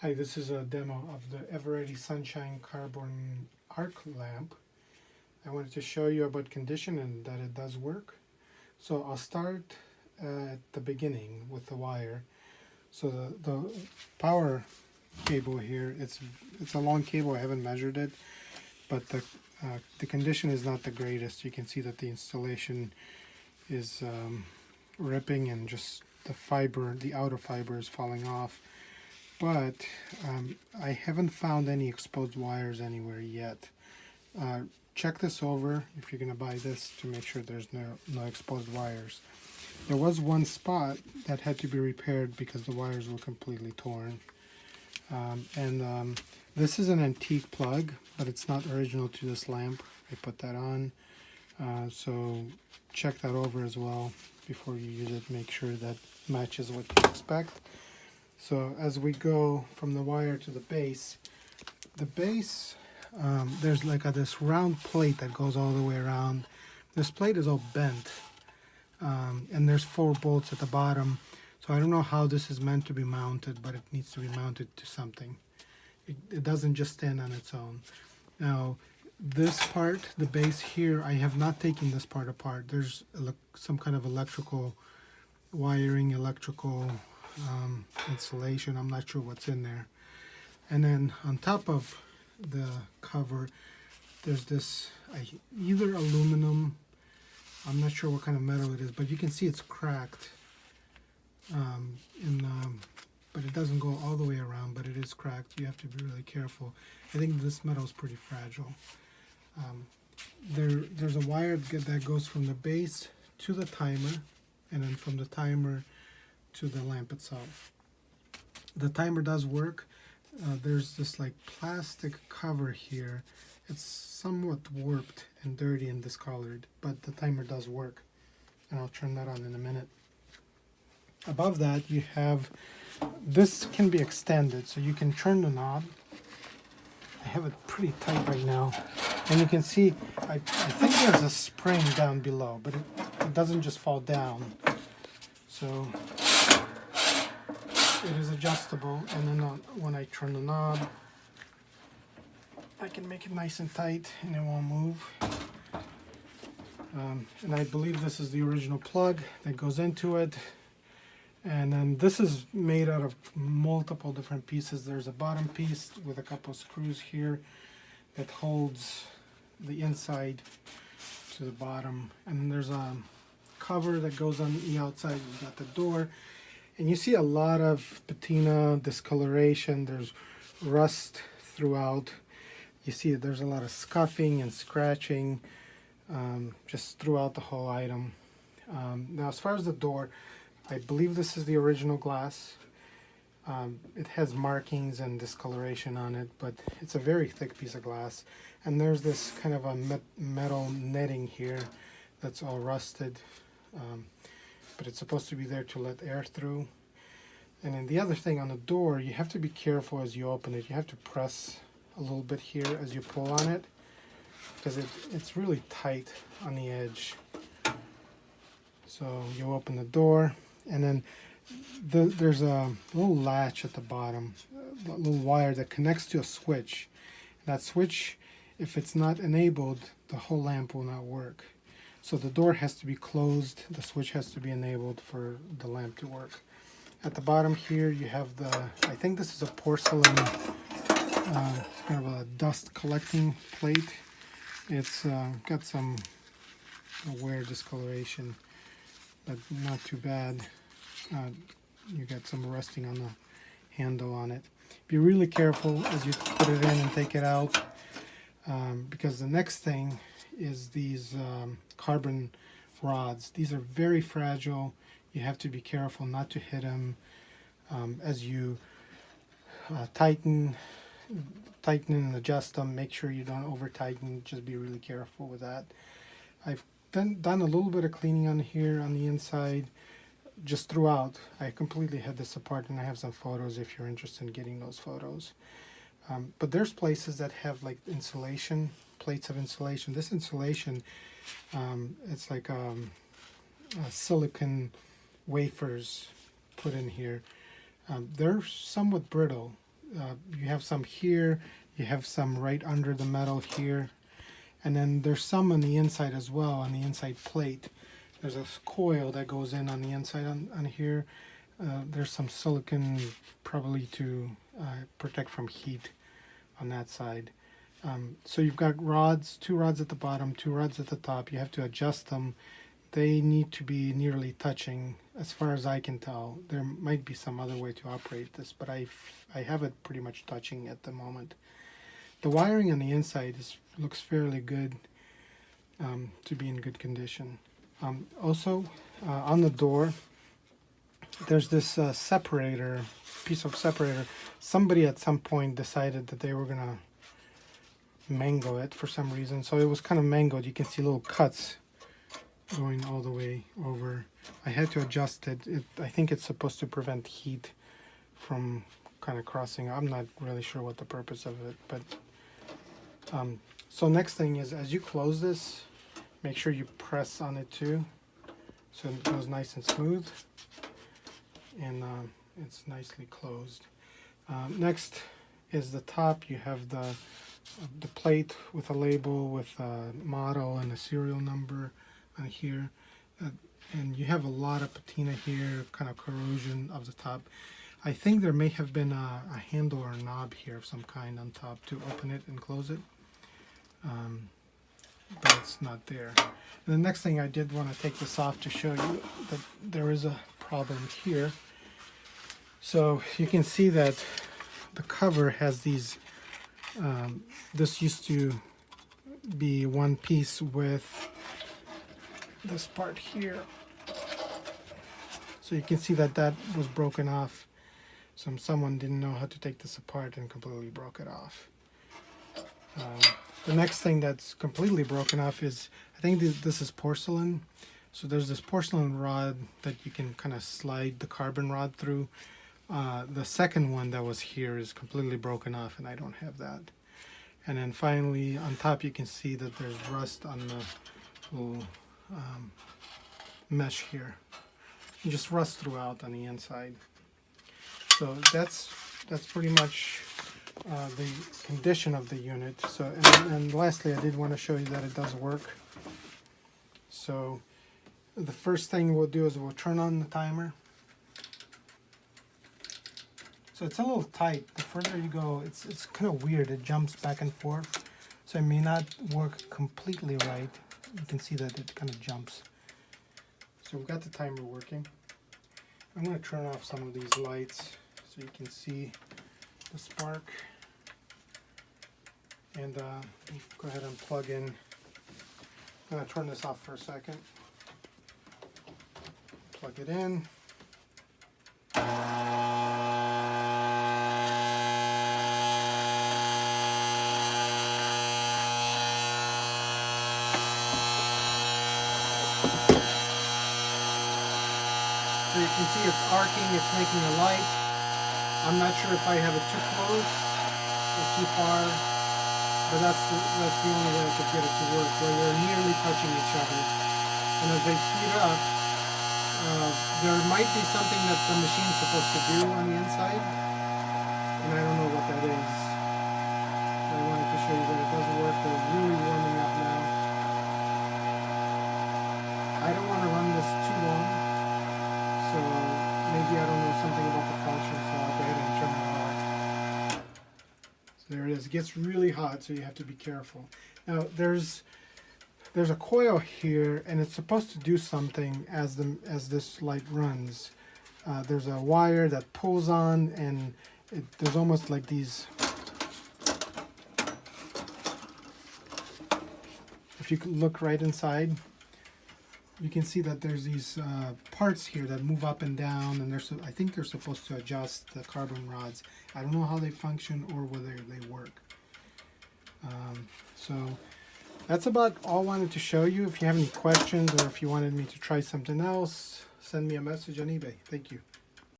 Hi, this is a demo of the Eveready Sunshine Carbon Arc Lamp. I wanted to show you about condition and that it does work. So I'll start at the beginning with the wire. So the power cable here, it's a long cable, I haven't measured it, but the condition is not the greatest. You can see that the installation is ripping and just the outer fiber is falling off. But I haven't found any exposed wires anywhere yet. Check this over if you're going to buy this to make sure there's no exposed wires. There was one spot that had to be repaired because the wires were completely torn. This is an antique plug, but it's not original to this lamp. I put that on. So check that over as well before you use it. Make sure that matches what you expect. So as we go from the wire to the base, there's like this round plate that goes all the way around. This plate is all bent, and there's 4 bolts at the bottom. So I don't know how this is meant to be mounted, but it needs to be mounted to something. It doesn't just stand on its own. Now, this part, the base here, I have not taken this part apart. There's some kind of electrical wiring, electrical insulation. I'm not sure what's in there. And then on top of the cover, there's this either aluminum, I'm not sure what kind of metal it is, but you can see it's cracked. But it doesn't go all the way around, but it is cracked. You have to be really careful. I think this metal is pretty fragile. There's a wire that goes from the base to the timer, and then from the timer to the lamp itself. The timer does work. There's this like plastic cover here. It's somewhat warped and dirty and discolored, but the timer does work, and I'll turn that on in a minute. Above that, you have, this can be extended, so you can turn the knob. I have it pretty tight right now, and you can see I think there's a spring down below, but it doesn't just fall down. So it is adjustable, and then when I turn the knob, I can make it nice and tight and it won't move. And I believe this is the original plug that goes into it. And then this is made out of multiple different pieces. There's a bottom piece with a couple of screws here that holds the inside to the bottom. And then there's a cover that goes on the outside. You've got the door. And you see a lot of patina, discoloration. There's rust throughout. You see there's a lot of scuffing and scratching just throughout the whole item. Now, as far as the door, I believe this is the original glass. It has markings and discoloration on it, but it's a very thick piece of glass. And there's this kind of a metal netting here that's all rusted. But it's supposed to be there to let air through. And then the other thing on the door, you have to be careful as you open it. You have to press a little bit here as you pull on it, because it's really tight on the edge. So you open the door, and then there's a little latch at the bottom, a little wire that connects to a switch. That switch, if it's not enabled, the whole lamp will not work. So the door has to be closed, the switch has to be enabled for the lamp to work. At the bottom here you have I think this is a porcelain, kind of a dust collecting plate. It's got some wear discoloration, but not too bad. You got some rusting on the handle on it. Be really careful as you put it in and take it out, because the next thing is these carbon rods. These are very fragile. You have to be careful not to hit them as you tighten and adjust them. Make sure you don't over tighten. Just be really careful with that. I've done a little bit of cleaning on here on the inside, just throughout. I completely had this apart, and I have some photos if you're interested in getting those photos. But there's places that have like insulation, plates of insulation. This insulation, it's like silicon wafers put in here. They're somewhat brittle. You have some here, you have some right under the metal here, and then there's some on the inside as well, on the inside plate. There's a coil that goes in on the inside on here. There's some silicone probably to protect from heat on that side. So you've got rods, 2 rods at the bottom, 2 rods at the top. You have to adjust them. They need to be nearly touching, as far as I can tell. There might be some other way to operate this, but I have it pretty much touching at the moment. The wiring on the inside looks fairly good, to be in good condition. Also, on the door, there's this separator, piece of separator. Somebody at some point decided that they were gonna mango it for some reason, so it was kind of mangled. You can see little cuts going all the way over. I had to adjust it. I think it's supposed to prevent heat from kind of crossing. I'm not really sure what the purpose of it, but so next thing is, as you close this, make sure you press on it too, so it goes nice and smooth, and it's nicely closed. Next is the top. You have the plate with a label with a model and a serial number on here, and you have a lot of patina here, kind of corrosion of the top. I think there may have been a handle or a knob here of some kind on top to open it and close it, but it's not there. And the next thing, I did want to take this off to show you that there is a problem here. So you can see that the cover has these, this used to be one piece with this part here. So you can see that that was broken off. Someone didn't know how to take this apart and completely broke it off. The next thing that's completely broken off is, I think this is porcelain. So there's this porcelain rod that you can kind of slide the carbon rod through. The second one that was here is completely broken off, and I don't have that. And then finally, on top, you can see that there's rust on the little mesh here. You just rust throughout on the inside. So that's pretty much the condition of the unit. So and lastly, I did want to show you that it does work. So the first thing we'll do is we'll turn on the timer. So it's a little tight. The further you go, it's kind of weird. It jumps back and forth. So it may not work completely right. You can see that it kind of jumps. So we've got the timer working. I'm going to turn off some of these lights so you can see the spark. And go ahead and plug in. I'm going to turn this off for a second. Plug it in. So you can see it's arcing, it's making a light. I'm not sure if I have it too close or too far, but that's the only way I could get it to work, where they're nearly touching each other. And as they heat up, there might be something that the machine's supposed to do on the inside, and I don't know what that is. I wanted to show you that it does work. They're really warming up now. I don't want to run this too long, so maybe I don't know something about the function, so I'll go ahead and turn it off. So there it is. It gets really hot, so you have to be careful. Now there's a coil here, and it's supposed to do something as this light runs. There's a wire that pulls on, and there's almost like these. If you look right inside, you can see that there's these parts here that move up and down, and I think they're supposed to adjust the carbon rods. I don't know how they function or whether they work. So that's about all I wanted to show you. If you have any questions or if you wanted me to try something else, send me a message on eBay. Thank you.